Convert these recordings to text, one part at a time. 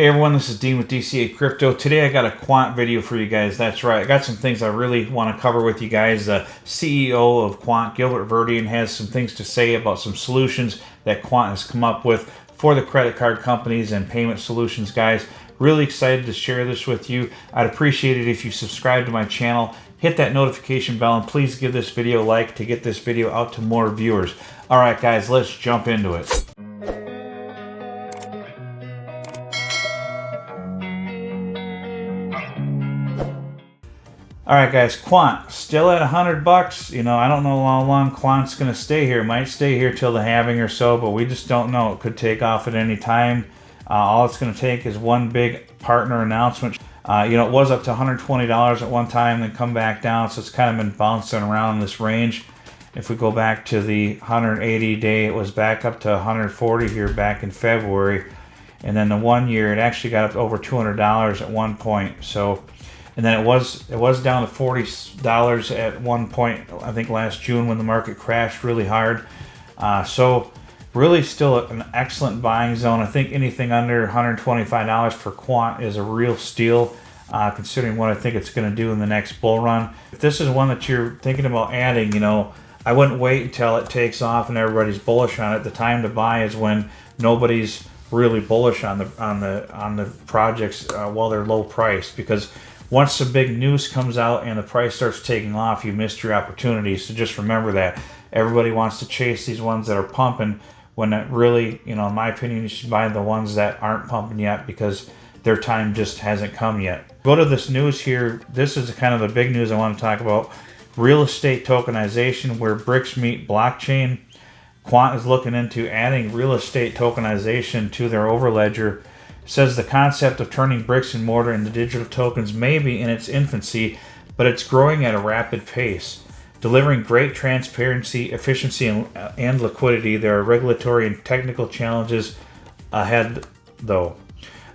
Hey everyone, this is Dean with DCA Crypto. Today I got a Quant video for you guys. That's right, I got some things I really want to cover with you guys. The CEO of Quant, Gilbert Verdian, has some things to say about some solutions that Quant has come up with for the credit card companies and payment solutions guys. Really excited to share this with you. I'd appreciate it if you subscribe to my channel, hit that notification bell, and please give this video a like to get this video out to more viewers. All right guys, let's jump into it. All right, guys, Quant still at $100. You know, I don't know how long Quant's going to stay here. Might stay here till the halving or so, but we just don't know. It could take off at any time. All it's going to take is one big partner announcement. You know, it was up to $120 at one time, then come back down, so it's kind of been bouncing around this range. If we go back to the 180 day, it was back up to 140 here back in February, and then the 1 year, it actually got up to over $200 at one point. So. And then it was down to $40 at one point, I think last June, when the market crashed really hard. So really still an excellent buying zone. I think anything under $125 for Quant is a real steal, considering what I think it's going to do in the next bull run. If this is one that you're thinking about adding, you know, I wouldn't wait until it takes off and everybody's bullish on it. The time to buy is when nobody's really bullish on the projects while they're low priced, because once the big news comes out and the price starts taking off, you missed your opportunity. So just remember that. Everybody wants to chase these ones that are pumping, when it really, you know, in my opinion, you should buy the ones that aren't pumping yet, because their time just hasn't come yet. Go to this news here. This is kind of the big news I want to talk about. Real estate tokenization, where bricks meet blockchain. Quant is looking into adding real estate tokenization to their overledger. Says the concept of turning bricks and mortar into digital tokens may be in its infancy, but it's growing at a rapid pace. Delivering great transparency, efficiency, and liquidity, there are regulatory and technical challenges ahead, though.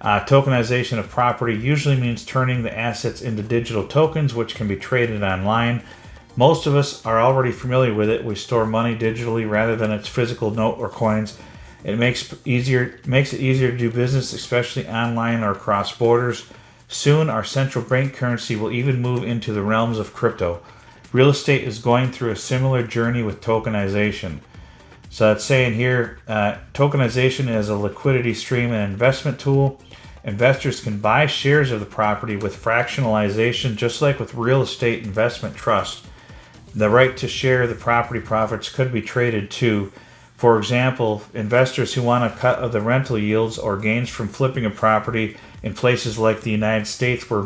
Tokenization of property usually means turning the assets into digital tokens, which can be traded online. Most of us are already familiar with it. We store money digitally rather than its physical note or coins. It makes it easier to do business, especially online or across borders. Soon, our central bank currency will even move into the realms of crypto. Real estate is going through a similar journey with tokenization. So it's saying here, tokenization is a liquidity stream and investment tool. Investors can buy shares of the property with fractionalization, just like with real estate investment trust. The right to share the property profits could be traded too. For example, investors who want a cut of the rental yields or gains from flipping a property in places like the United States, we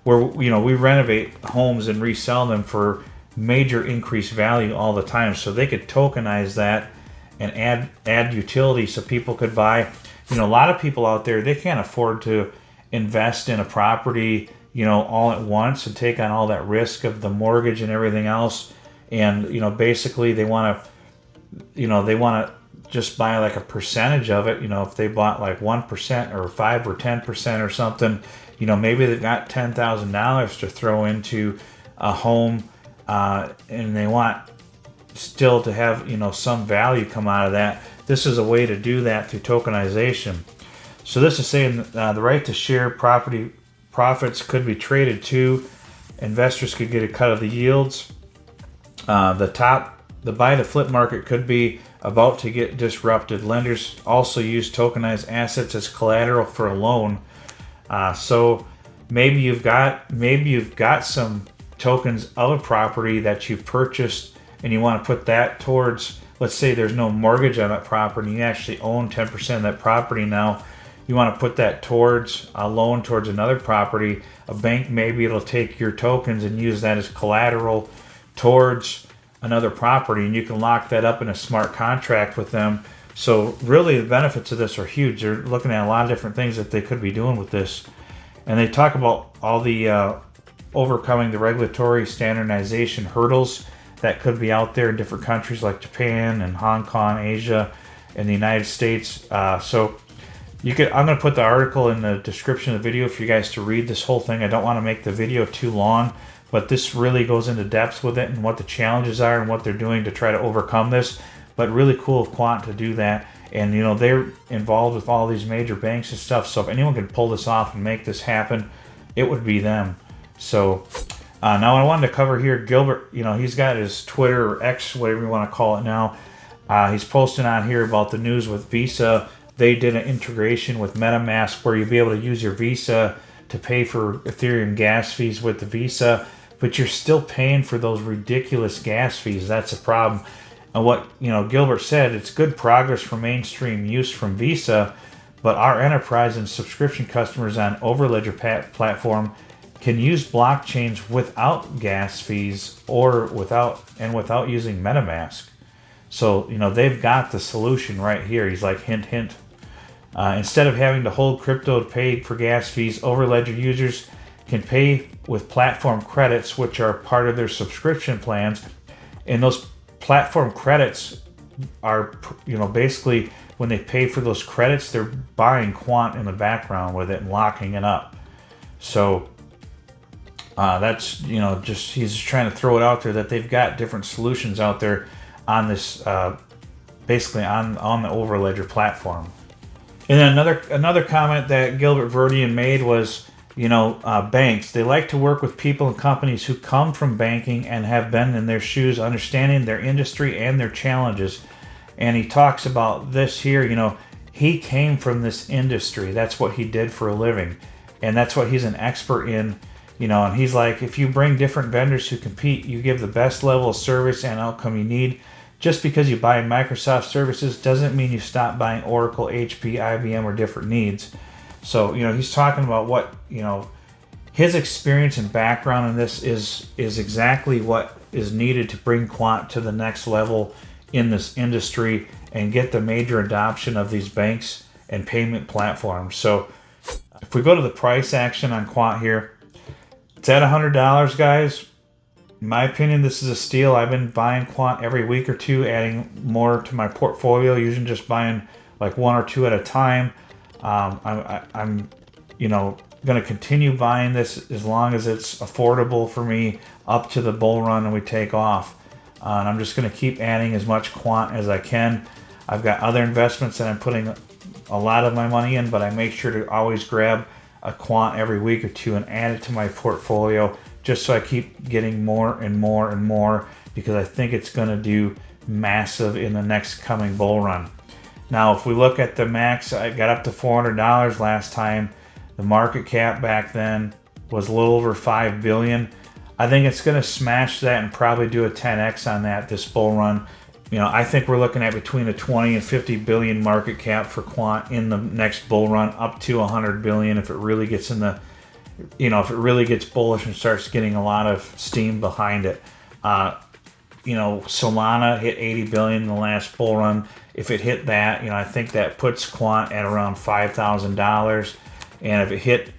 renovate homes and resell them for major increased value all the time. So they could tokenize that and add utility so people could buy. You know, a lot of people out there, they can't afford to invest in a property, you know, all at once and take on all that risk of the mortgage and everything else. And, you know, basically they want to just buy like a percentage of it. You know, if they bought like 1% or 5 or 10% or something, you know, maybe they've got $10,000 to throw into a home, and they want still to have, you know, some value come out of that. This is a way to do that through tokenization. So this is saying the right to share property profits could be traded too. Investors could get a cut of the yields. The buy to flip market could be about to get disrupted. Lenders also use tokenized assets as collateral for a loan. So maybe you've got some tokens of a property that you've purchased, and you want to put that towards, let's say there's no mortgage on that property, and you actually own 10% of that property now. You want to put that towards a loan towards another property. A bank, maybe it'll take your tokens and use that as collateral towards another property, and you can lock that up in a smart contract with them. So really the benefits of this are huge. They're looking at a lot of different things that they could be doing with this. And they talk about all the overcoming the regulatory standardization hurdles that could be out there in different countries like Japan and Hong Kong, Asia, and the United States. So I'm going to put the article in the description of the video for you guys to read this whole thing. I don't want to make the video too long, but this really goes into depth with it and what the challenges are and what they're doing to try to overcome this. But really cool of Quant to do that. And, you know, they're involved with all these major banks and stuff. So if anyone could pull this off and make this happen, it would be them. So now I wanted to cover here, Gilbert, you know, he's got his Twitter or X, whatever you want to call it now. He's posting on here about the news with Visa. They did an integration with MetaMask where you'll be able to use your Visa to pay for Ethereum gas fees with the Visa, but you're still paying for those ridiculous gas fees. That's a problem. And what, you know, Gilbert said, it's good progress for mainstream use from Visa, but our enterprise and subscription customers on Overledger platform can use blockchains without gas fees or without using MetaMask. So, you know, they've got the solution right here. He's like, hint, hint. Instead of having to hold crypto to pay for gas fees, Overledger users can pay with platform credits, which are part of their subscription plans. And those platform credits are, you know, basically when they pay for those credits, they're buying Quant in the background with it and locking it up. So that's, you know, just he's just trying to throw it out there that they've got different solutions out there on this, basically on the Overledger platform. And then another comment that Gilbert Verdian made was, you know, banks, they like to work with people and companies who come from banking and have been in their shoes, understanding their industry and their challenges. And he talks about this here, you know, he came from this industry. That's what he did for a living. And that's what he's an expert in, you know, and he's like, if you bring different vendors who compete, you give the best level of service and outcome you need. Just because you buy Microsoft services doesn't mean you stop buying Oracle, HP, IBM, or different needs. So, you know, he's talking about what, you know, his experience and background in this is exactly what is needed to bring Quant to the next level in this industry and get the major adoption of these banks and payment platforms. So if we go to the price action on Quant here, it's at $100, guys. In my opinion, this is a steal. I've been buying Quant every week or two, adding more to my portfolio, usually just buying like one or two at a time. I'm you know, going to continue buying this as long as it's affordable for me up to the bull run and we take off. And I'm just going to keep adding as much Quant as I can. I've got other investments that I'm putting a lot of my money in, but I make sure to always grab a Quant every week or two and add it to my portfolio, just so I keep getting more and more and more, because I think it's going to do massive in the next coming bull run. Now, if we look at the max, I got up to $400 last time. The market cap back then was a little over $5 billion. I think it's going to smash that and probably do a 10x on that this bull run. You know, I think we're looking at between a 20 and 50 billion market cap for Quant in the next bull run, up to 100 billion if it really gets in the, you know, if it really gets bullish and starts getting a lot of steam behind it. You know, Solana hit 80 billion in the last bull run. If it hit that, you know, I think that puts Quant at around $5,000. And if it hit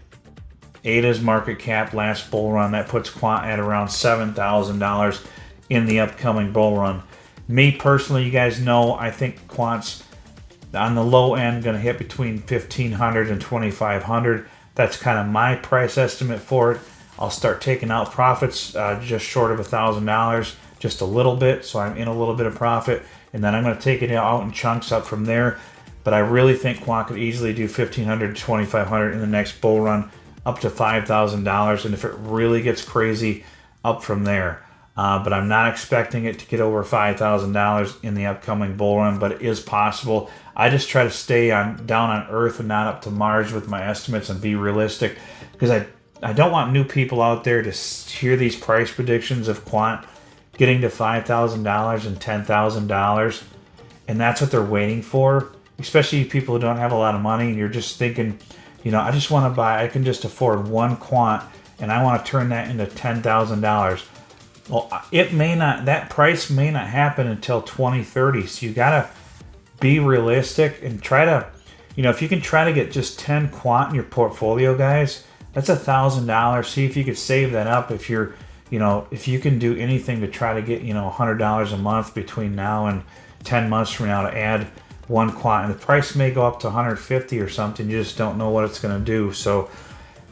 ADA's market cap last bull run, that puts Quant at around $7,000 in the upcoming bull run. Me personally, you guys know, I think Quant's on the low end going to hit between $1,500 and $2,500. That's kind of my price estimate for it. I'll start taking out profits just short of $1,000, just a little bit, so I'm in a little bit of profit, and then I'm going to take it out in chunks up from there. But I really think Quant could easily do $1,500 to $2,500 in the next bull run, up to $5,000, and if it really gets crazy, up from there. But I'm not expecting it to get over $5,000 in the upcoming bull run, but it is possible. I just try to stay down on Earth and not up to Mars with my estimates and be realistic, because I don't want new people out there to hear these price predictions of Quant getting to $5,000 and $10,000, and that's what they're waiting for, especially people who don't have a lot of money and you're just thinking, you know, I just want to buy, I can just afford one Quant and I want to turn that into $10,000. Well, it may not, that price may not happen until 2030. So you got to be realistic and try to, you know, if you can try to get just 10 Quant in your portfolio, guys, that's $1,000. See if you could save that up. If you're, you know, if you can do anything to try to get, you know, $100 a month between now and 10 months from now to add one Quant, and the price may go up to 150 or something. You just don't know what it's going to do. So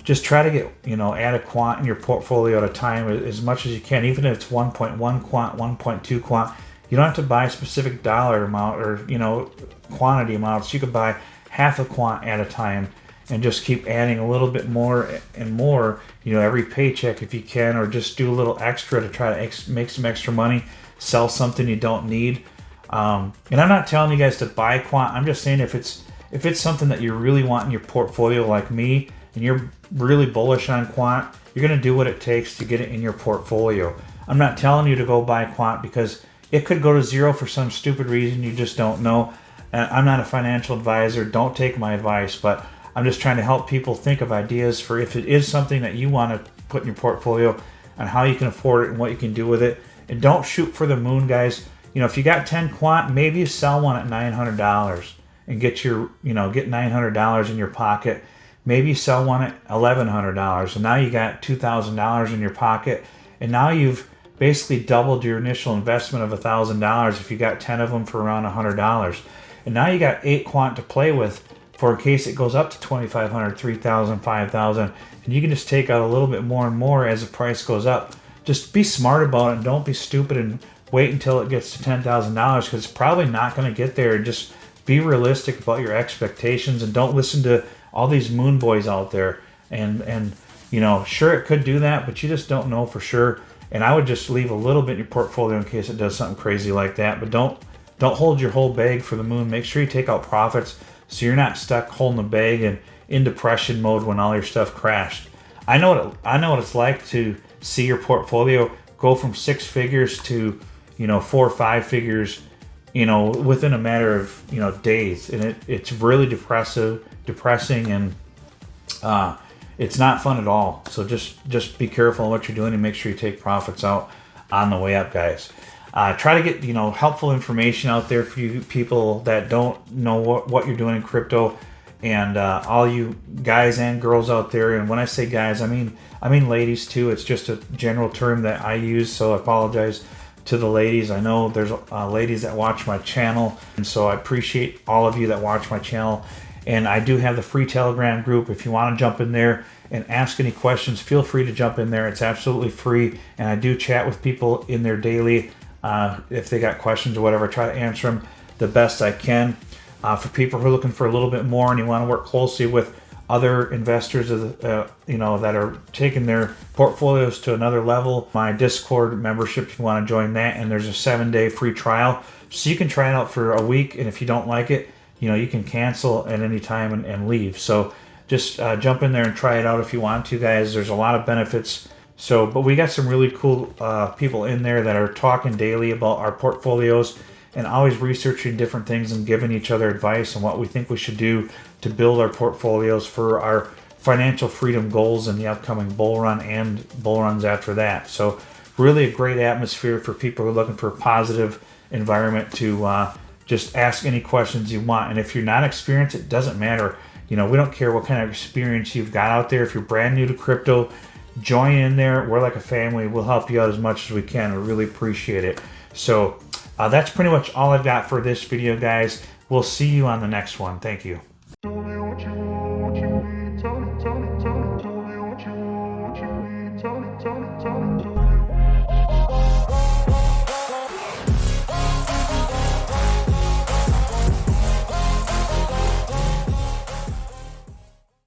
just try to get, you know, add a Quant in your portfolio at a time as much as you can, even if it's 1.1 Quant, 1.2 Quant. You don't have to buy a specific dollar amount or, you know, quantity amounts. You could buy half a quant at a time and just keep adding a little bit more and more, you know, every paycheck if you can, or just do a little extra to try to make some extra money, sell something you don't need. And I'm not telling you guys to buy quant. I'm just saying if it's something that you really want in your portfolio, like me, and you're really bullish on quant, you're going to do what it takes to get it in your portfolio. I'm not telling you to go buy quant because it could go to zero for some stupid reason you just don't know. I'm not a financial advisor. Don't take my advice, but I'm just trying to help people think of ideas for if it is something that you want to put in your portfolio and how you can afford it and what you can do with it. And don't shoot for the moon, guys. You know, if you got 10 quant, maybe you sell one at $900 and get $900 in your pocket. Maybe you sell one at $1,100, and now you got $2,000 in your pocket, and now you've basically doubled your initial investment of $1,000 if you got 10 of them for around $100. And now you got 8 quant to play with for in case it goes up to $2,500, $3,000, $5,000, and you can just take out a little bit more and more as the price goes up. Just be smart about it and don't be stupid and wait until it gets to $10,000 because it's probably not going to get there. Just be realistic about your expectations and don't listen to all these moon boys out there. And you know, sure, it could do that, but you just don't know for sure. And I would just leave a little bit in your portfolio in case it does something crazy like that. But don't hold your whole bag for the moon. Make sure you take out profits so you're not stuck holding the bag and in depression mode when all your stuff crashed. I know what it's like to see your portfolio go from 6 figures to, you know, 4 or 5 figures, you know, within a matter of, you know, days, and it's really depressing, and it's not fun at all. So just be careful on what you're doing and make sure you take profits out on the way up, guys. Try to get, you know, helpful information out there for you people that don't know what you're doing in crypto, and all you guys and girls out there. And when I say guys, I mean ladies too. It's just a general term that I use, so I apologize to the ladies. I know there's ladies that watch my channel, and so I appreciate all of you that watch my channel. And I do have the free Telegram group. If you want to jump in there and ask any questions, feel free to jump in there. It's absolutely free, and I do chat with people in there daily. If they got questions or whatever, I try to answer them the best I can. For people who are looking for a little bit more and you want to work closely with other investors, you know, that are taking their portfolios to another level, my Discord membership, if you want to join that, and there's a 7-day free trial, so you can try it out for a week, and if you don't like it, you know, you can cancel at any time and leave. So just jump in there and try it out if you want to, guys. There's a lot of benefits. So, but we got some really cool people in there that are talking daily about our portfolios and always researching different things and giving each other advice on what we think we should do to build our portfolios for our financial freedom goals in the upcoming bull run and bull runs after that. So really a great atmosphere for people who are looking for a positive environment to just ask any questions you want. And if you're not experienced, it doesn't matter. You know, we don't care what kind of experience you've got out there. If you're brand new to crypto, join in there. We're like a family. We'll help you out as much as we can. We really appreciate it. So that's pretty much all I've got for this video, guys. We'll see you on the next one. Thank you. Tell me.